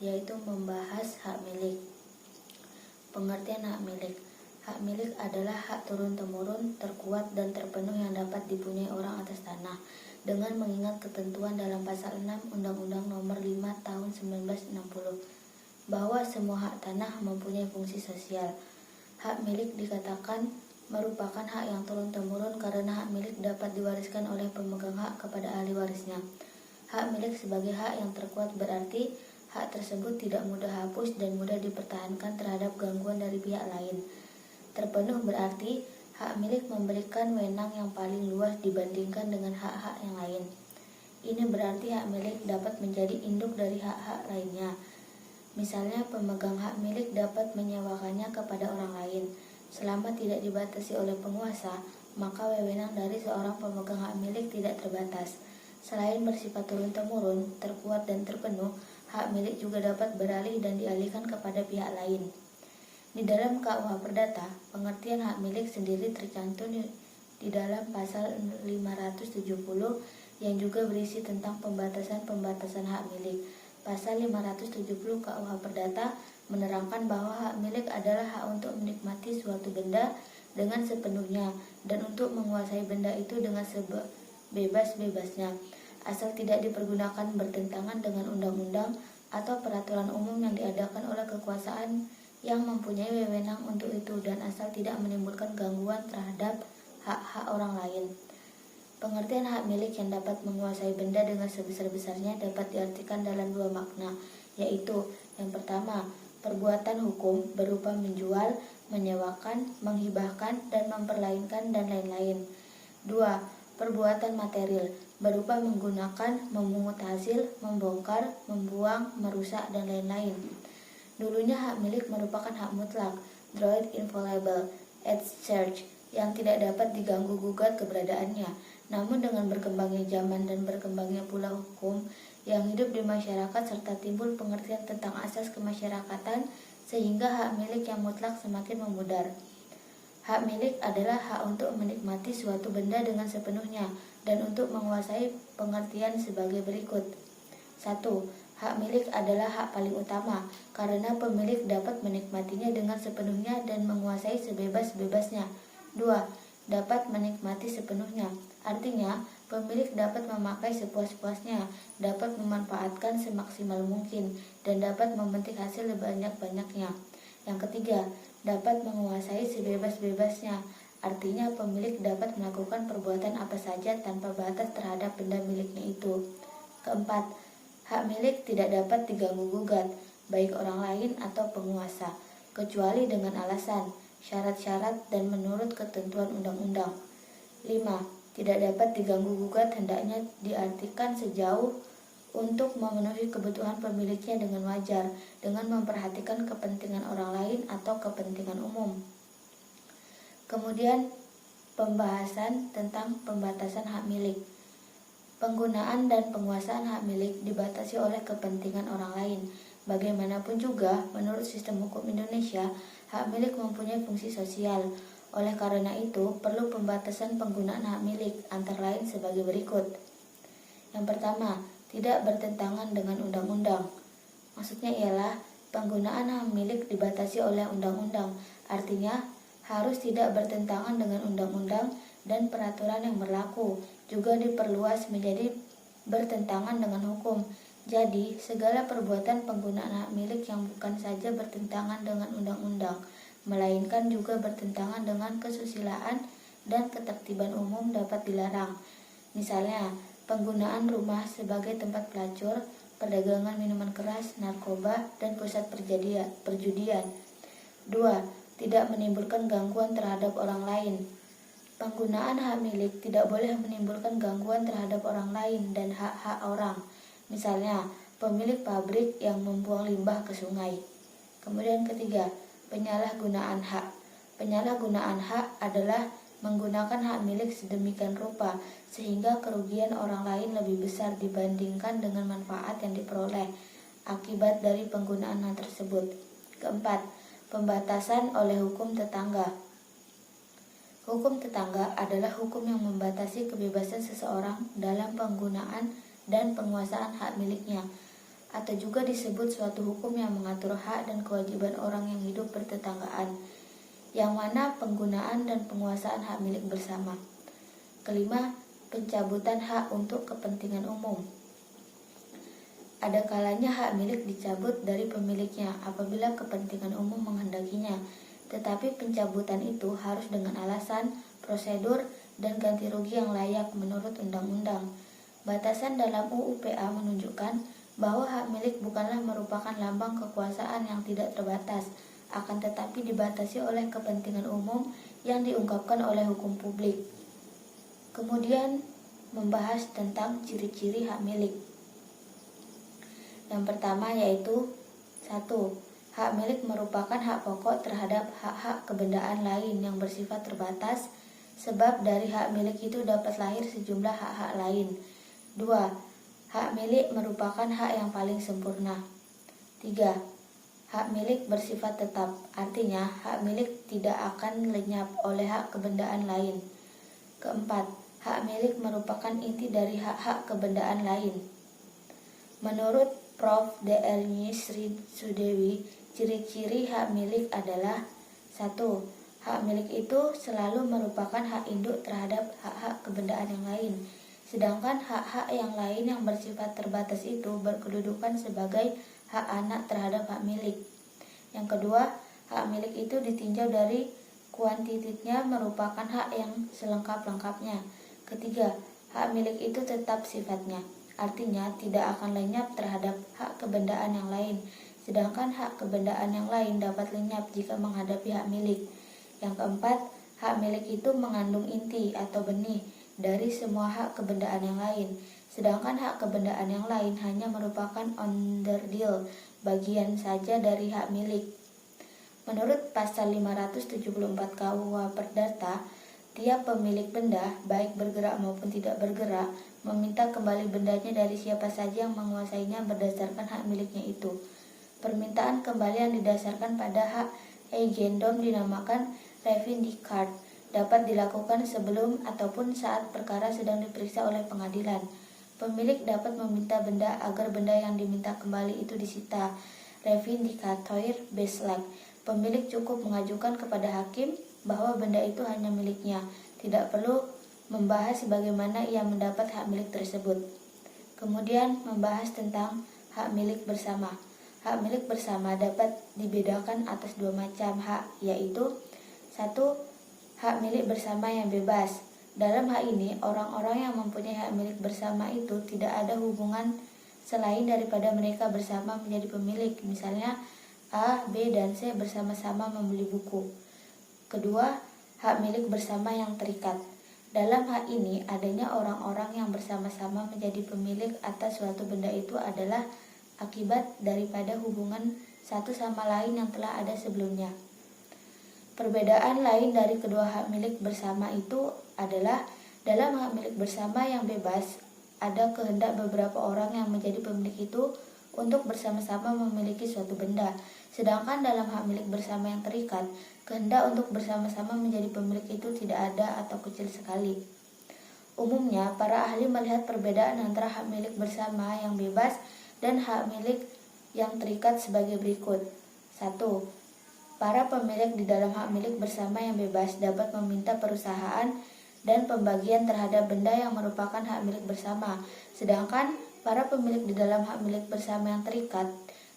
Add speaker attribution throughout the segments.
Speaker 1: yaitu membahas hak milik. Pengertian hak milik. Hak milik adalah hak turun-temurun, terkuat dan terpenuh yang dapat dipunyai orang atas tanah, dengan mengingat ketentuan dalam pasal 6 Undang-Undang Nomor 5 Tahun 1960, bahwa semua hak tanah mempunyai fungsi sosial. Hak milik dikatakan merupakan hak yang turun-temurun karena hak milik dapat diwariskan oleh pemegang hak kepada ahli warisnya. Hak milik sebagai hak yang terkuat berarti hak tersebut tidak mudah hapus dan mudah dipertahankan terhadap gangguan dari pihak lain. Terpenuh berarti hak milik memberikan wewenang yang paling luas dibandingkan dengan hak-hak yang lain. Ini berarti hak milik dapat menjadi induk dari hak-hak lainnya. Misalnya, pemegang hak milik dapat menyewakannya kepada orang lain. Selama tidak dibatasi oleh penguasa, maka wewenang dari seorang pemegang hak milik tidak terbatas. Selain bersifat turun-temurun, terkuat dan terpenuh, hak milik juga dapat beralih dan dialihkan kepada pihak lain. Di dalam KUH Perdata, pengertian hak milik sendiri tercantum di dalam pasal 570 yang juga berisi tentang pembatasan-pembatasan hak milik. Pasal 570 KUH Perdata menerangkan bahwa hak milik adalah hak untuk menikmati suatu benda dengan sepenuhnya dan untuk menguasai benda itu dengan sebebas-bebasnya, asal tidak dipergunakan bertentangan dengan undang-undang atau peraturan umum yang diadakan oleh kekuasaan yang mempunyai wewenang untuk itu dan asal tidak menimbulkan gangguan terhadap hak-hak orang lain. Pengertian hak milik yang dapat menguasai benda dengan sebesar-besarnya dapat diartikan dalam dua makna, yaitu yang pertama, perbuatan hukum berupa menjual, menyewakan, menghibahkan, dan memperlainkan dan lain-lain. Dua, perbuatan material berupa menggunakan, memungut hasil, membongkar, membuang, merusak, dan lain-lain. Dulunya hak milik merupakan hak mutlak, droit inviolable, et search, yang tidak dapat diganggu-gugat keberadaannya. Namun dengan berkembangnya zaman dan berkembangnya pula hukum yang hidup di masyarakat serta timbul pengertian tentang asas kemasyarakatan, sehingga hak milik yang mutlak semakin memudar. Hak milik adalah hak untuk menikmati suatu benda dengan sepenuhnya dan untuk menguasai pengertian sebagai berikut. 1. Hak milik adalah hak paling utama karena pemilik dapat menikmatinya dengan sepenuhnya dan menguasai sebebas-bebasnya. 2. Dapat menikmati sepenuhnya, artinya pemilik dapat memakai sepuas-puasnya, dapat memanfaatkan semaksimal mungkin, dan dapat memetik hasil sebanyak-banyaknya. Yang ketiga, dapat menguasai sebebas-bebasnya, artinya pemilik dapat melakukan perbuatan apa saja tanpa batas terhadap benda miliknya itu. Keempat, hak milik tidak dapat diganggu-gugat, baik orang lain atau penguasa, kecuali dengan alasan, syarat-syarat, dan menurut ketentuan undang-undang. 5. Tidak dapat diganggu-gugat hendaknya diartikan sejauh untuk memenuhi kebutuhan pemiliknya dengan wajar, dengan memperhatikan kepentingan orang lain atau kepentingan umum. Kemudian, pembahasan tentang pembatasan hak milik. Penggunaan dan penguasaan hak milik dibatasi oleh kepentingan orang lain. Bagaimanapun juga, menurut sistem hukum Indonesia, hak milik mempunyai fungsi sosial. Oleh karena itu, perlu pembatasan penggunaan hak milik, antara lain sebagai berikut. Yang pertama, tidak bertentangan dengan undang-undang. Maksudnya ialah, penggunaan hak milik dibatasi oleh undang-undang, artinya harus tidak bertentangan dengan undang-undang dan peraturan yang berlaku, juga diperluas menjadi bertentangan dengan hukum. Jadi, segala perbuatan penggunaan hak milik yang bukan saja bertentangan dengan undang-undang, melainkan juga bertentangan dengan kesusilaan dan ketertiban umum dapat dilarang. Misalnya, penggunaan rumah sebagai tempat pelacur, perdagangan minuman keras, narkoba, dan pusat perjudian. 2. Tidak menimbulkan gangguan terhadap orang lain. Penggunaan hak milik tidak boleh menimbulkan gangguan terhadap orang lain dan hak-hak orang. Misalnya, pemilik pabrik yang membuang limbah ke sungai. Kemudian ketiga, penyalahgunaan hak. Penyalahgunaan hak adalah menggunakan hak milik sedemikian rupa sehingga kerugian orang lain lebih besar dibandingkan dengan manfaat yang diperoleh akibat dari penggunaan hal tersebut. Keempat, pembatasan oleh hukum tetangga. Hukum tetangga adalah hukum yang membatasi kebebasan seseorang dalam penggunaan dan penguasaan hak miliknya. atau juga disebut suatu hukum yang mengatur hak dan kewajiban orang yang hidup bertetanggaan, yang mana penggunaan dan penguasaan hak milik bersama. Kelima, pencabutan hak untuk kepentingan umum. Ada kalanya hak milik dicabut dari pemiliknya apabila kepentingan umum menghendakinya, tetapi pencabutan itu harus dengan alasan, prosedur, dan ganti rugi yang layak menurut undang-undang. Batasan dalam UU PA menunjukkan bahwa hak milik bukanlah merupakan lambang kekuasaan yang tidak terbatas, akan tetapi dibatasi oleh kepentingan umum yang diungkapkan oleh hukum publik. Kemudian membahas tentang ciri-ciri hak milik. Yang pertama yaitu 1. Hak milik merupakan hak pokok terhadap hak-hak kebendaan lain yang bersifat terbatas, sebab dari hak milik itu dapat lahir sejumlah hak-hak lain. 2. Hak milik merupakan hak yang paling sempurna. 3. Hak milik bersifat tetap, artinya hak milik tidak akan lenyap oleh hak kebendaan lain. 4. Hak milik merupakan inti dari hak-hak kebendaan lain. Menurut Prof. Dr. Sri Sudewi, ciri-ciri hak milik adalah 1. Hak milik itu selalu merupakan hak induk terhadap hak-hak kebendaan yang lain, sedangkan hak-hak yang lain yang bersifat terbatas itu berkedudukan sebagai hak anak terhadap hak milik. Yang kedua, hak milik itu ditinjau dari kuantitinya merupakan hak yang selengkap-lengkapnya. Ketiga, hak milik itu tetap sifatnya, artinya tidak akan lenyap terhadap hak kebendaan yang lain, sedangkan hak kebendaan yang lain dapat lenyap jika menghadapi hak milik. Yang keempat, hak milik itu mengandung inti atau benih dari semua hak kebendaan yang lain, sedangkan hak kebendaan yang lain hanya merupakan onderdil, bagian saja dari hak milik. Menurut pasal 574 KUH Perdata, tiap pemilik benda, baik bergerak maupun tidak bergerak, meminta kembali bendanya dari siapa saja yang menguasainya berdasarkan hak miliknya itu. Permintaan kembali yang didasarkan pada hak agendom dinamakan revindicat, dapat dilakukan sebelum ataupun saat perkara sedang diperiksa oleh pengadilan. Pemilik dapat meminta benda agar benda yang diminta kembali itu disita. Revindicator beslag. Pemilik cukup mengajukan kepada hakim bahwa benda itu hanya miliknya, tidak perlu membahas bagaimana ia mendapat hak milik tersebut. Kemudian membahas tentang hak milik bersama. Hak milik bersama dapat dibedakan atas dua macam hak, yaitu 1. Hak milik bersama yang bebas. Dalam hal ini, orang-orang yang mempunyai hak milik bersama itu tidak ada hubungan selain daripada mereka bersama menjadi pemilik. Misalnya, A, B, dan C bersama-sama membeli buku. Kedua, hak milik bersama yang terikat. Dalam hal ini, adanya orang-orang yang bersama-sama menjadi pemilik atas suatu benda itu adalah akibat daripada hubungan satu sama lain yang telah ada sebelumnya. Perbedaan lain dari kedua hak milik bersama itu adalah dalam hak milik bersama yang bebas, ada kehendak beberapa orang yang menjadi pemilik itu untuk bersama-sama memiliki suatu benda. Sedangkan dalam hak milik bersama yang terikat, kehendak untuk bersama-sama menjadi pemilik itu tidak ada atau kecil sekali. Umumnya, para ahli melihat perbedaan antara hak milik bersama yang bebas dan hak milik yang terikat sebagai berikut. 1. Para pemilik di dalam hak milik bersama yang bebas dapat meminta perusahaan dan pembagian terhadap benda yang merupakan hak milik bersama, sedangkan para pemilik di dalam hak milik bersama yang terikat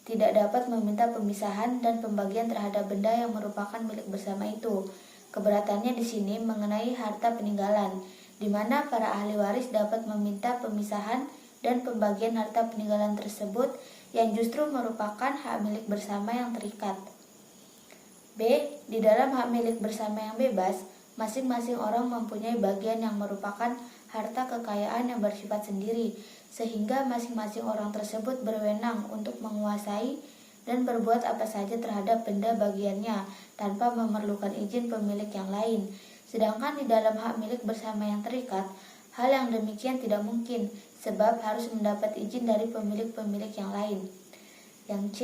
Speaker 1: tidak dapat meminta pemisahan dan pembagian terhadap benda yang merupakan milik bersama itu. Keberatannya di sini mengenai harta peninggalan, di mana para ahli waris dapat meminta pemisahan dan pembagian harta peninggalan tersebut yang justru merupakan hak milik bersama yang terikat. B. Di dalam hak milik bersama yang bebas, masing-masing orang mempunyai bagian yang merupakan harta kekayaan yang bersifat sendiri, sehingga masing-masing orang tersebut berwenang untuk menguasai dan berbuat apa saja terhadap benda bagiannya tanpa memerlukan izin pemilik yang lain. Sedangkan di dalam hak milik bersama yang terikat, hal yang demikian tidak mungkin, sebab harus mendapat izin dari pemilik-pemilik yang lain. Yang C.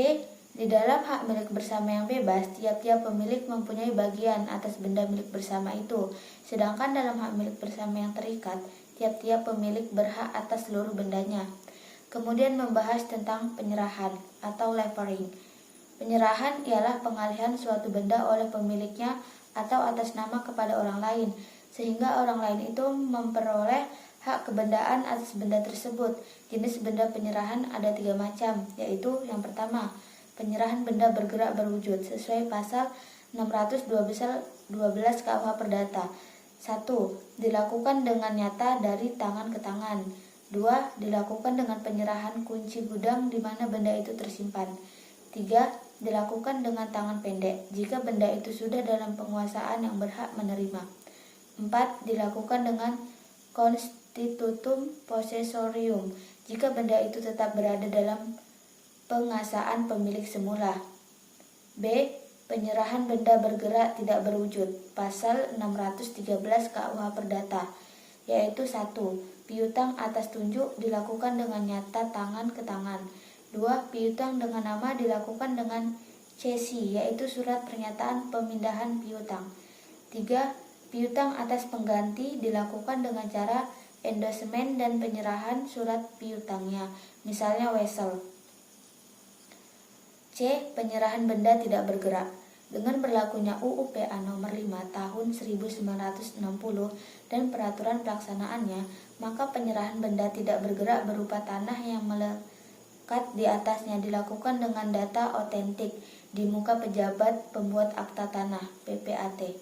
Speaker 1: Di dalam hak milik bersama yang bebas, tiap-tiap pemilik mempunyai bagian atas benda milik bersama itu. Sedangkan dalam hak milik bersama yang terikat, tiap-tiap pemilik berhak atas seluruh bendanya. Kemudian membahas tentang penyerahan atau levering. Penyerahan ialah pengalihan suatu benda oleh pemiliknya atau atas nama kepada orang lain, sehingga orang lain itu memperoleh hak kebendaan atas benda tersebut. Jenis benda penyerahan ada 3 macam, yaitu yang pertama, penyerahan benda bergerak berwujud sesuai pasal 612 KUH Perdata. 1. Dilakukan dengan nyata dari tangan ke tangan. 2. Dilakukan dengan penyerahan kunci gudang di mana benda itu tersimpan. 3. Dilakukan dengan tangan pendek jika benda itu sudah dalam penguasaan yang berhak menerima. 4. Dilakukan dengan constitutum possessorium jika benda itu tetap berada dalam penguasaan pemilik semula. B. Penyerahan benda bergerak tidak berwujud, pasal 613 KUH Perdata, yaitu 1. Piutang atas tunjuk dilakukan dengan nyata tangan ke tangan. 2. Piutang dengan nama dilakukan dengan cesi, yaitu surat pernyataan pemindahan piutang. 3. Piutang atas pengganti dilakukan dengan cara endosemen dan penyerahan surat piutangnya, misalnya wesel. C. Penyerahan benda tidak bergerak. Dengan berlakunya UU PA nomor 5 tahun 1960 dan peraturan pelaksanaannya, maka penyerahan benda tidak bergerak berupa tanah yang melekat di atasnya dilakukan dengan data otentik di muka pejabat pembuat akta tanah (PPAT).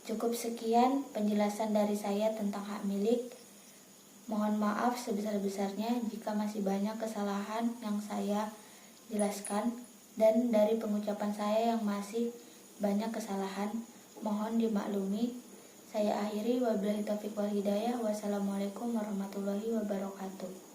Speaker 1: Cukup sekian penjelasan dari saya tentang hak milik. Mohon maaf sebesar-besarnya jika masih banyak kesalahan yang saya jelaskan, dan dari pengucapan saya yang masih banyak kesalahan, mohon dimaklumi. Saya akhiri, wabillahi taufiq wal hidayah. Wassalamualaikum warahmatullahi wabarakatuh.